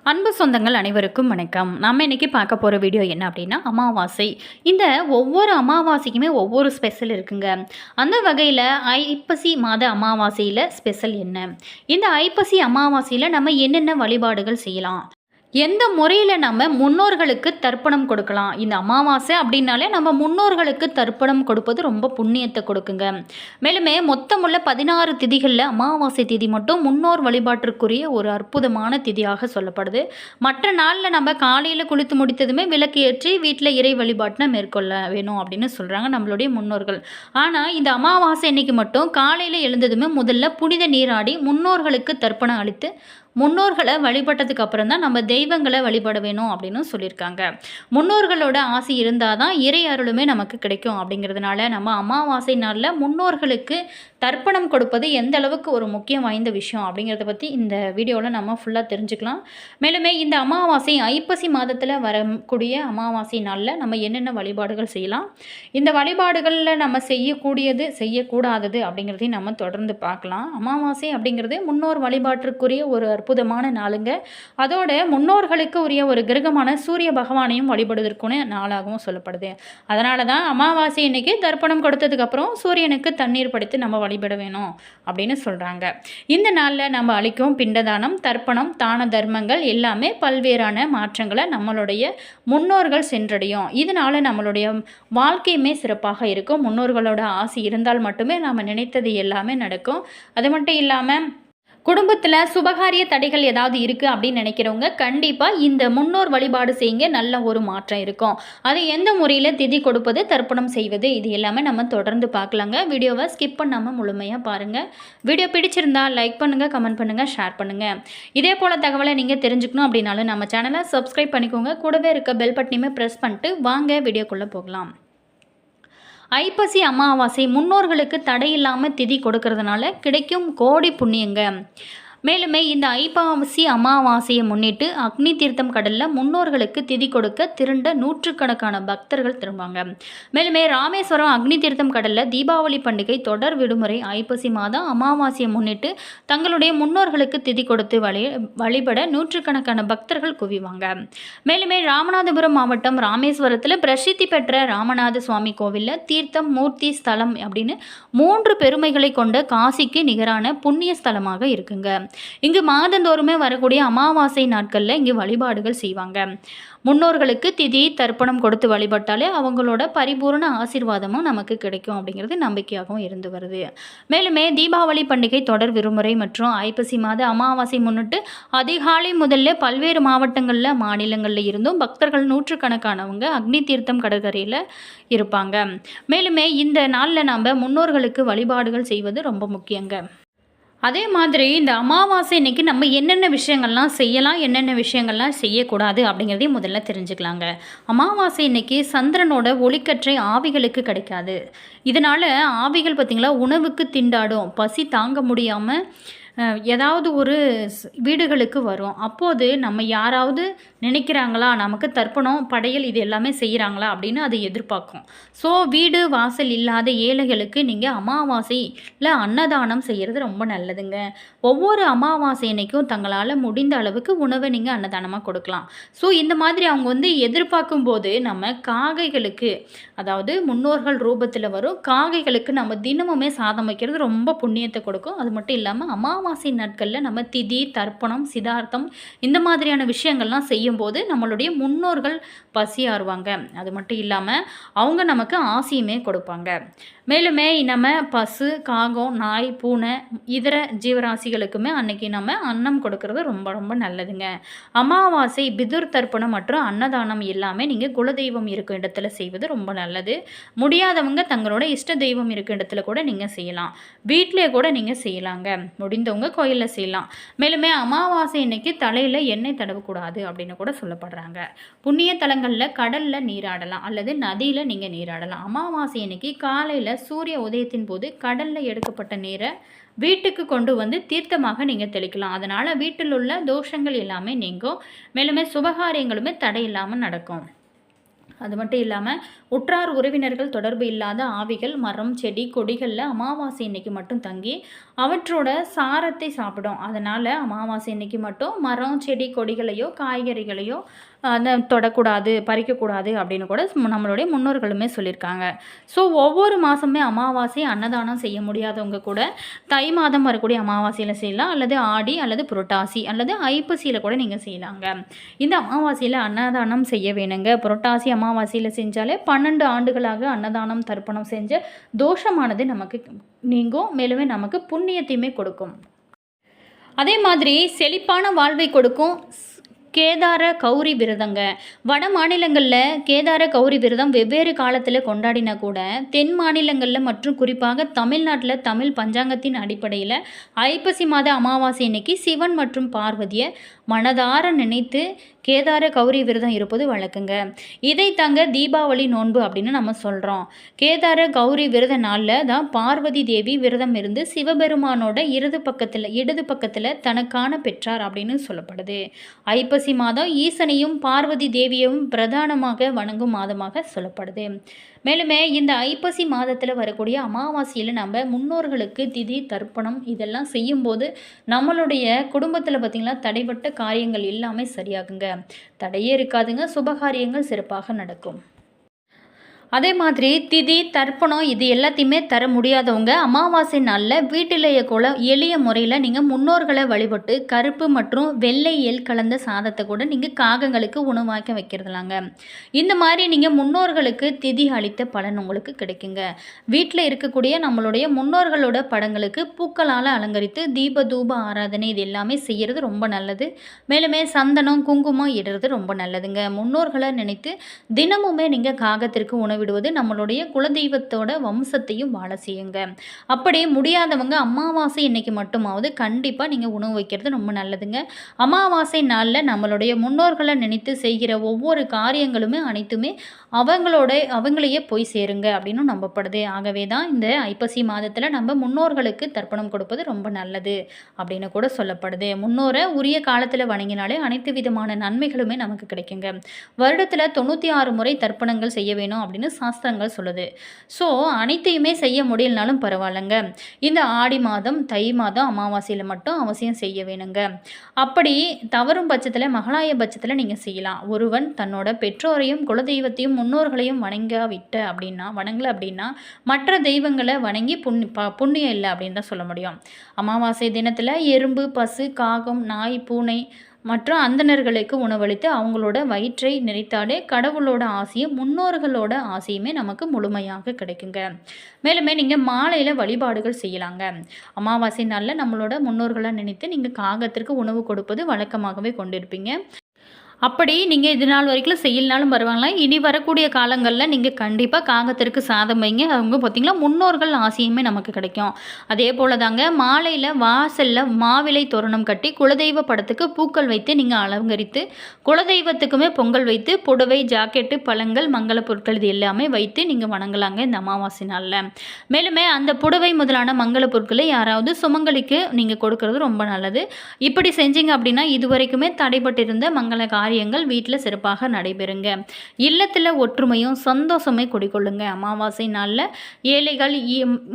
அன்பு சொந்தங்கள் அனைவருக்கும் வணக்கம். நம்ம இன்னைக்கு பார்க்க போகிற வீடியோ என்ன அப்படின்னா அமாவாசை. இந்த ஒவ்வொரு அமாவாசைக்குமே ஒவ்வொரு ஸ்பெஷல் இருக்குங்க. அந்த வகையில் ஐப்பசி மாத அமாவாசையில் ஸ்பெஷல் என்ன? இந்த ஐப்பசி அமாவாசையில் நம்ம என்னென்ன வழிபாடுகள் செய்யலாம்? எந்த முறையில் நம்ம முன்னோர்களுக்கு தர்ப்பணம் கொடுக்கலாம்? இந்த அமாவாசை அப்படின்னாலே நம்ம முன்னோர்களுக்கு தர்ப்பணம் கொடுப்பது ரொம்ப புண்ணியத்தை கொடுக்குங்க. மேலுமே மொத்தமுள்ள 16 திதிகளில் அமாவாசை திதி மட்டும் முன்னோர் வழிபாட்டிற்குரிய ஒரு அற்புதமான திதியாக சொல்லப்படுது. மற்ற நாளில் நம்ம காலையில் குளித்து முடித்ததுமே விளக்கு ஏற்றி வீட்டில் இறை வழிபாட்டினை மேற்கொள்ள வேணும் அப்படின்னு சொல்கிறாங்க நம்மளுடைய முன்னோர்கள். ஆனால் இந்த அமாவாசை அன்னைக்கு மட்டும் காலையில் எழுந்ததுமே முதல்ல புனித நீராடி முன்னோர்களுக்கு தர்ப்பணம் அளித்து முன்னோர்களை வழிபட்டதுக்கு அப்புறம் தான் நம்ம தெய்வங்களை வழிபட வேணும் அப்படின்னு சொல்லியிருக்காங்க. முன்னோர்களோட ஆசை இருந்தால் தான் இறை அருளுமே நமக்கு கிடைக்கும். அப்படிங்கிறதுனால நம்ம அமாவாசை நாளில் முன்னோர்களுக்கு தர்ப்பணம் கொடுப்பது எந்த அளவுக்கு ஒரு முக்கியம் வாய்ந்த விஷயம் அப்படிங்கிறத பற்றி இந்த வீடியோவில் நம்ம ஃபுல்லாக தெரிஞ்சுக்கலாம். மேலுமே இந்த அமாவாசை ஐப்பசி மாதத்தில் வரக்கூடிய அமாவாசை நாளில் நம்ம என்னென்ன வழிபாடுகள் செய்யலாம், இந்த வழிபாடுகளில் நம்ம செய்யக்கூடியது செய்யக்கூடாதது அப்படிங்கிறதையும் நம்ம தொடர்ந்து பார்க்கலாம். அமாவாசை அப்படிங்கிறது முன்னோர் வழிபாட்டிற்குரிய ஒரு அற்புதமான நாளுங்க. அதோட முன்னோர்களுக்கு உரிய ஒரு கிரகமான சூரிய பகவானையும் வழிபடுவதற்குன நாளாகவும் சொல்லப்படுது. அதனால தான் அமாவாசை இன்னைக்கு தர்ப்பணம் கொடுத்ததுக்கப்புறம் சூரியனுக்கு தண்ணீர் படைத்து நம்ம வழிபட வேணும் அப்படின்னு சொல்கிறாங்க. இந்த நாளில் நம்ம அளிக்கும் பிண்டதானம், தர்ப்பணம், தான தர்மங்கள் எல்லாமே பல்வேறான மாற்றங்களை நம்மளுடைய முன்னோர்கள் சென்றடையும். இதனால் நம்மளுடைய வாழ்க்கையுமே சிறப்பாக இருக்கும். முன்னோர்களோட ஆசை இருந்தால் மட்டுமே நாம் நினைத்தது எல்லாமே நடக்கும். அது மட்டும் இல்லாமல் குடும்பத்தில் சுபகாரிய தடைகள் ஏதாவது இருக்குது அப்படின்னு நினைக்கிறவங்க கண்டிப்பாக இந்த முன்னோர் வழிபாடு செய்யுங்க, நல்ல ஒரு மாற்றம் இருக்கும். அது எந்த முறையில் திதி கொடுப்பது, தர்ப்பணம் செய்வது, இது எல்லாமே நம்ம தொடர்ந்து பார்க்கலாங்க. வீடியோவை ஸ்கிப் பண்ணாமல் முழுமையாக பாருங்கள். வீடியோ பிடிச்சிருந்தா லைக் பண்ணுங்கள், கமெண்ட் பண்ணுங்கள், ஷேர் பண்ணுங்கள். இதே போல் தகவலை நீங்கள் தெரிஞ்சுக்கணும் அப்படின்னாலும் நம்ம சேனலை சப்ஸ்கிரைப் பண்ணிக்கோங்க. கூடவே இருக்க பெல் பட்டனையுமே ப்ரெஸ் பண்ணிட்டு வாங்க வீடியோக்குள்ளே போகலாம். ஐப்பசி அமாவாசை முன்னோர்களுக்கு தடையில்லாமல் திதி கொடுக்கறதுனால கிடைக்கும் கோடி புண்ணியங்க. மேலுமே இந்த ஐப்பசி அமாவாசையை முன்னிட்டு அக்னி தீர்த்தம் கடலில் முன்னோர்களுக்கு திதி கொடுக்க திரண்ட நூற்றுக்கணக்கான பக்தர்கள் திரும்பாங்க. மேலுமே ராமேஸ்வரம் அக்னி தீர்த்தம் கடலில் தீபாவளி பண்டிகை தொடர் விடுமுறை ஐப்பசி மாதம் அமாவாசையை முன்னிட்டு தங்களுடைய முன்னோர்களுக்கு திதி கொடுத்து வழிபட நூற்றுக்கணக்கான பக்தர்கள் குவிவாங்க. மேலுமே ராமநாதபுரம் மாவட்டம் ராமேஸ்வரத்தில் பிரசித்தி பெற்ற ராமநாத சுவாமி கோவிலில் தீர்த்தம், மூர்த்தி, ஸ்தலம் அப்படின்னு 3 பெருமைகளை கொண்ட காசிக்கு நிகரான புண்ணிய ஸ்தலமாக இருக்குங்க. இங்கு மாதந்தோறுமே வரக்கூடிய அமாவாசை நாட்களில் இங்கு வழிபாடுகள் செய்வாங்க. முன்னோர்களுக்கு திதி தர்ப்பணம் கொடுத்து வழிபட்டாலே அவங்களோட பரிபூர்ண ஆசீர்வாதமும் நமக்கு கிடைக்கும் அப்படிங்கிறது நம்பிக்கையாகவும் இருந்து வருது. மேலுமே தீபாவளி பண்டிகை தொடர் விடுமுறை மற்றும் ஐப்பசி மாத அமாவாசை முன்னிட்டு அதிகாலை முதல்ல பல்வேறு மாவட்டங்களில் மாநிலங்களில் இருந்தும் பக்தர்கள் நூற்றுக்கணக்கானவங்க அக்னி தீர்த்தம் கடற்கரையில் இருப்பாங்க. மேலுமே இந்த நாளில் நம்ம முன்னோர்களுக்கு வழிபாடுகள் செய்வது ரொம்ப முக்கியங்க. அதே மாதிரி இந்த அமாவாசை இன்னைக்கு நம்ம என்னென்ன விஷயங்கள்லாம் செய்யலாம், என்னென்ன விஷயங்கள்லாம் செய்யக்கூடாது அப்படிங்கிறதையும் முதல்ல தெரிஞ்சுக்கலாங்க. அமாவாசை இன்னைக்கு சந்திரனோட ஒளிக்கற்றை ஆவிகளுக்கு கிடைக்காது. இதனால் ஆவிகள் பார்த்திங்களா உணவுக்கு திண்டாடும், பசி தாங்க முடியாமல் ஏதாவது ஒரு வீடுகளுக்கு வரும். அப்போது நம்ம யாராவது நினைக்கிறாங்களா, நமக்கு தர்ப்பணம் படையல் இது எல்லாமே செய்கிறாங்களா அப்படின்னு அதை எதிர்பார்க்கும். ஸோ வீடு வாசல் இல்லாத ஏழைகளுக்கு நீங்கள் அமாவாசையில் அன்னதானம் செய்கிறது ரொம்ப நல்லதுங்க. ஒவ்வொரு அமாவாசை அன்னைக்கும் தங்களால் முடிந்த அளவுக்கு உணவை நீங்கள் அன்னதானமாக கொடுக்கலாம். ஸோ இந்த மாதிரி அவங்க எதிர்பார்க்கும் போது நம்ம காகைகளுக்கு, அதாவது முன்னோர்கள் ரூபத்தில் வரும் காகைகளுக்கு நம்ம தினமுமே சாதம் வைக்கிறது ரொம்ப புண்ணியத்தை கொடுக்கும். அது மட்டும் இல்லாமல் அமாவாசை நாட்களில் நம்ம திதி, தர்ப்பணம், சிதார்த்தம் இந்த மாதிரியான விஷயங்கள்லாம் செய்யும்போது நம்மளுடைய முன்னோர்கள் பசியாறுவாங்க. அது மட்டும் இல்லாமல் அவங்க நமக்கு ஆசையுமே கொடுப்பாங்க. மேலுமே நம்ம பசு, காகம், நாய், பூனை இதர ஜீவராசிகளுக்குமே அன்னைக்கு நம்ம அன்னம் கொடுக்கறது ரொம்ப ரொம்ப நல்லதுங்க. அமாவாசை பிதுர் தர்ப்பணம் மற்றும் அன்னதானம் எல்லாமே நீங்கள் குலதெய்வம் இருக்கும் இடத்துல செய்வது ரொம்ப நல்லது. முடியாதவங்க தங்களோட இஷ்ட தெய்வம் இருக்கும் இடத்துல கூட நீங்கள் செய்யலாம். வீட்டிலே கூட நீங்கள் செய்யலாங்க. முடிந்தவங்க கோயிலில் செய்யலாம். மேலுமே அமாவாசை இன்னைக்கு தலையில் எண்ணெய் தடவக்கூடாது அப்படின்னு கூட சொல்லப்படுறாங்க. புண்ணிய தலங்களில் கடலில் நீராடலாம் அல்லது நதியில் நீங்கள் நீராடலாம். அமாவாசை இன்னைக்கு காலையில் சூரிய உதயத்தின் போது கடலில் எடுக்கப்பட்ட நீரை வீட்டுக்கு கொண்டு வந்து தீர்த்தமாக நீங்கள் தெளிக்கலாம். அதனால் வீட்டில் உள்ள தோஷங்கள் எல்லாமே நீங்கும். மேலுமே சுபகாரியங்களுமே தடையில்லாமல் நடக்கும். அது மட்டும் இல்லாமல் உற்றார் உறவினர்கள் தொடர்பு இல்லாத ஆவிகள் மரம், செடி, கொடிகளில் அமாவாசை இன்னைக்கு மட்டும் தங்கி அவற்றோட சாரத்தை சாப்பிடும். அதனால் அமாவாசை அன்னைக்கு மட்டும் மரம், செடி, கொடிகளையோ காய்கறிகளையோ தொடக்கூடாது, பறிக்கக்கூடாது அப்படின்னு கூட நம்மளுடைய முன்னோர்களுமே சொல்லியிருக்காங்க. ஸோ ஒவ்வொரு மாதமே அமாவாசை அன்னதானம் செய்ய முடியாதவங்க கூட தை மாதம் வரக்கூடிய அமாவாசையில் செய்யலாம், அல்லது ஆடி அல்லது புரட்டாசி அல்லது ஐப்பசியில் கூட நீங்கள் செய்யலாங்க. இந்த அமாவாசையில் அன்னதானம் செய்ய வேணுங்க. புரட்டாசி அமாவாசையில் செஞ்சாலே 12 ஆண்டுகளாக அன்னதானம் தர்ப்பணம் செஞ்ச தோஷமானது நமக்கு நீங்கும், மேலுமே நமக்கு புண்ணியத்தையுமே கொடுக்கும். அதே மாதிரி செழிப்பான வாழ்வை கொடுக்கும் கேதார கௌரி விரதங்க. வட மாநிலங்களில் கேதார கௌரி விரதம் வெவ்வேறு காலத்தில் கொண்டாடினா கூட தென் மாநிலங்களில் மற்றும் குறிப்பாக தமிழ்நாட்டில் தமிழ் பஞ்சாங்கத்தின் அடிப்படையில் ஐப்பசி மாத அமாவாசை அன்னைக்கு சிவன் மற்றும் பார்வதியை மனதார நினைத்து கேதார கௌரி விரதம் இருப்பது வழக்குங்க. இதை தாங்க தீபாவளி நோன்பு அப்படின்னு நம்ம சொல்கிறோம். கேதார கௌரி விரத நாளில் தான் பார்வதி தேவி விரதம் இருந்து சிவபெருமானோட இடது பக்கத்தில் தனக்கான பெற்றார் அப்படின்னு சொல்லப்படுது. ஐப்பசி மாதம் ஈசனையும் பார்வதி தேவியையும் பிரதானமாக வணங்கும் மாதமாக சொல்லப்படுது. மேலுமே இந்த ஐப்பசி மாதத்தில் வரக்கூடிய அமாவாசையில் நம்ம முன்னோர்களுக்கு திதி தர்ப்பணம் இதெல்லாம் செய்யும்போது நம்மளுடைய குடும்பத்தில் பார்த்திங்கன்னா தடைப்பட்ட காரியங்கள் எல்லாமே சரியாகுங்க. தடையே இருக்காதுங்க. சுபகாரியங்கள் சிறப்பாக நடக்கும். அதே மாதிரி திதி தர்ப்பணம் இது எல்லாத்தையுமே தர முடியாதவங்க அமாவாசை நாளில் வீட்டிலேயே கூட எளிய முறையில் நீங்கள் முன்னோர்களை வழிபட்டு கருப்பு மற்றும் வெள்ளை எள் கலந்த சாதத்தை கூட நீங்கள் காகங்களுக்கு உணவாக்க வைக்கிறதுலாங்க. இந்த மாதிரி நீங்கள் முன்னோர்களுக்கு திதி அளித்த பலன் உங்களுக்கு கிடைக்குங்க. வீட்டில் இருக்கக்கூடிய நம்மளுடைய முன்னோர்களோட படங்களுக்கு பூக்களால் அலங்கரித்து தீப தூப ஆராதனை இது எல்லாமே செய்கிறது ரொம்ப நல்லது. மேலுமே சந்தனம் குங்குமம் இடுறது ரொம்ப நல்லதுங்க. முன்னோர்களை நினைத்து தினமுமே நீங்கள் காகத்திற்கு விடுவது நம்மளுடைய குலதெய்வத்தோட வம்சத்தையும் வாழ செய்யுங்க. அப்படி முடியாதவங்க அமாவாசை இன்னைக்கு மட்டுமாவது கண்டிப்பாக நீங்கள் உணவு வைக்கிறது ரொம்ப நல்லதுங்க. அமாவாசை நாளில் நம்மளுடைய முன்னோர்களை நினைத்து செய்கிற ஒவ்வொரு காரியங்களுமே அனைத்துமே அவங்களையே போய் சேருங்க அப்படின்னு நம்பப்படுது. ஆகவே தான் இந்த ஐப்பசி மாதத்தில் நம்ம முன்னோர்களுக்கு தர்ப்பணம் கொடுப்பது ரொம்ப நல்லது அப்படின்னு கூட சொல்லப்படுது. முன்னோரை உரிய காலத்தில் வணங்கினாலே அனைத்து விதமான நன்மைகளுமே நமக்கு கிடைக்குங்க. வருடத்தில் 96 முறை தர்ப்பணங்கள் செய்ய வேணும் அப்படின்னு சாஸ்திரங்கள் சொல்லுது. ஸோ அனைத்தையுமே செய்ய முடியலனாலும் பரவாயில்லைங்க. இந்த ஆடி மாதம் தை மாதம் அமாவாசையில் மட்டும் அவசியம் செய்ய வேணுங்க. அப்படி தவறும் பட்சத்தில் மகளாய பட்சத்தில் நீங்கள் செய்யலாம். ஒருவன் தன்னோட பெற்றோரையும் குலதெய்வத்தையும் முன்னோர்களையும் வணங்கல அப்படின்னா மற்ற தெய்வங்களை வணங்கி புண்ணியம் இல்லை அப்படின்னு தான் சொல்ல முடியும். அமாவாசை தினத்தில் எறும்பு, பசு, காகம், நாய், பூனை மற்றும் அந்தணர்களுக்கு உணவளித்து அவங்களோட வயிற்றை நிறைத்தாலே கடவுளோட ஆசையும் முன்னோர்களோட ஆசையுமே நமக்கு முழுமையாக கிடைக்குங்க. மேலுமே நீங்கள் மாலையில் வழிபாடுகள் செய்யலாங்க. அமாவாசை நாளில் நம்மளோட முன்னோர்களை நினைத்து நீங்கள் காகத்திற்கு உணவு கொடுப்பது வழக்கமாகவே கொண்டிருப்பீங்க. அப்படி நீங்கள் இது நாள் வரைக்கும் செய்யலனாலும் பரவாயில்ல, இனி வரக்கூடிய காலங்களில் நீங்கள் கண்டிப்பாக காகத்திற்கு சாதம் வைங்க. அவங்க பார்த்திங்களா முன்னோர்கள் ஆசையுமே நமக்கு கிடைக்கும். அதே போல் தாங்க மாலையில் வாசலில் மாவிலை தோரணம் கட்டி குலதெய்வ படத்துக்கு பூக்கள் வைத்து நீங்கள் அலங்கரித்து குலதெய்வத்துக்குமே பொங்கல் வைத்து புடவை, ஜாக்கெட்டு, பழங்கள், மங்கள பொருட்கள் இது எல்லாமே வைத்து நீங்கள் வணங்கலாங்க இந்த அமாவாசை நாளில். மேலுமே அந்த புடவை முதலான மங்கள பொருட்களை யாராவது சுமங்கலிக்கு நீங்கள் கொடுக்கறது ரொம்ப நல்லது. இப்படி செஞ்சீங்க அப்படின்னா இதுவரைக்குமே தடைபட்டிருந்த மங்கள காரியங்கள் வீட்டில் சிறப்பாக நடைபெறுங்க. இல்லத்தில் ஒற்றுமையும் சந்தோஷமே குடிக்கொள்ளுங்க. அமாவாசை நாளில் ஏழைகள்,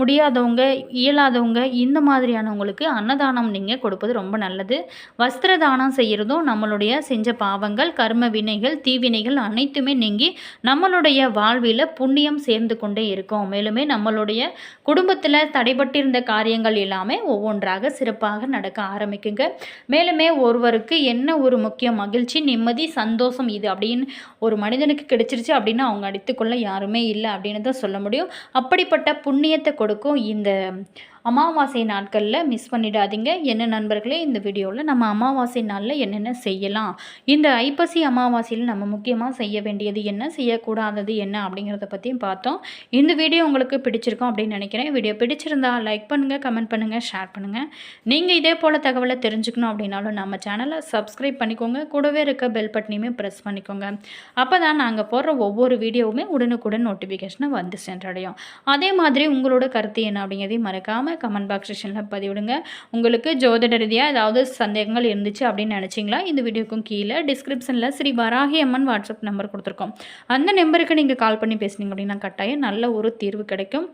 முடியாதவங்க, இயலாதவங்க இந்த மாதிரியானவங்களுக்கு அன்னதானம் நீங்கள் கொடுப்பது ரொம்ப நல்லது. வஸ்திர தானம் செய்கிறதும் நம்மளுடைய செஞ்ச பாவங்கள், கர்ம வினைகள், தீவினைகள் அனைத்துமே நீங்கி நம்மளுடைய வாழ்வில் புண்ணியம் சேர்ந்து கொண்டே இருக்கும். மேலுமே நம்மளுடைய குடும்பத்தில் தடைபட்டிருந்த காரியங்கள் எல்லாமே ஒவ்வொன்றாக சிறப்பாக நடக்க ஆரம்பிக்குங்க. மேலுமே ஒருவருக்கு என்ன ஒரு முக்கிய மகிழ்ச்சி, நிம்மதி, சந்தோஷம் இது அப்படின்னு ஒரு மனிதனுக்கு கிடைச்சிருச்சு அப்படின்னா அவங்க அடித்துக்கொள்ள யாருமே இல்லை அப்படின்னு தான் சொல்ல முடியும். அப்படிப்பட்ட புண்ணியத்தை கொடுக்கும் இந்த அமாவாசை நாட்களில் மிஸ் பண்ணிடாதீங்க. என்ன நண்பர்களே, இந்த வீடியோவில் நம்ம அமாவாசை நாளில் என்னென்ன செய்யலாம், இந்த ஐப்பசி அமாவாசையில் நம்ம முக்கியமாக செய்ய வேண்டியது என்ன, செய்யக்கூடாதது என்ன அப்படிங்கிறத பற்றியும் பார்த்தோம். இந்த வீடியோ உங்களுக்கு பிடிச்சிருக்கும் அப்படின்னு நினைக்கிறேன். வீடியோ பிடிச்சிருந்தா லைக் பண்ணுங்கள், கமெண்ட் பண்ணுங்கள், ஷேர் பண்ணுங்கள். நீங்கள் இதே போல் தகவலை தெரிஞ்சுக்கணும் அப்படின்னாலும் நம்ம சேனலை சப்ஸ்கிரைப் பண்ணிக்கோங்க. கூடவே இருக்க பெல் பட்டனையுமே ப்ரெஸ் பண்ணிக்கோங்க. அப்போ தான் நாங்கள் போடுற ஒவ்வொரு வீடியோவுமே உடனுக்குடன் நோட்டிஃபிகேஷனை வந்து சென்றடையும். அதே மாதிரி உங்களோட கருத்து என்ன அப்படிங்கிறதையும் மறக்காமல் கமெண்ட் பாக்ஸ் செக்ஷனில் பதிவிடுங்க. உங்களுக்கு ஜோதிட ரீதியாக ஏதாவது சந்தேகங்கள் இருந்துச்சு அப்படின்னு நினச்சிங்களா, இந்த வீடியோக்கும் கீழே டிஸ்கிரிப்ஷனில் ஸ்ரீ வராகி அம்மன் வாட்ஸ்அப் நம்பர் கொடுத்துருக்கோம். அந்த நம்பருக்கு நீங்கள் கால் பண்ணி பேசுனீங்க அப்படின்னா கட்டாயம் நல்ல ஒரு தீர்வு கிடைக்கும்.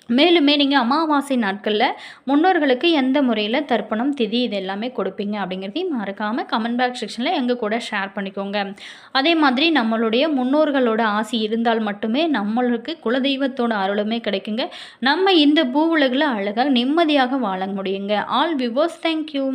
மேலுமே நீங்கள் அமாவாசை நாட்களில் முன்னோர்களுக்கு எந்த முறையில் தர்ப்பணம், திதி இது எல்லாமே கொடுப்பீங்க அப்படிங்கிறதையும் மறக்காமல் கமெண்ட் பாக்ஸ் செக்ஷனில் எங்கள் கூட ஷேர் பண்ணிக்கோங்க. அதே மாதிரி நம்மளுடைய முன்னோர்களோட ஆசி இருந்தால் மட்டுமே நம்மளுக்கு குலதெய்வத்தோட அருளுமே கிடைக்குங்க. நம்ம இந்த பூ உலகில் அழகாக நிம்மதியாக வாழ முடியுங்க. All viewers, thank you.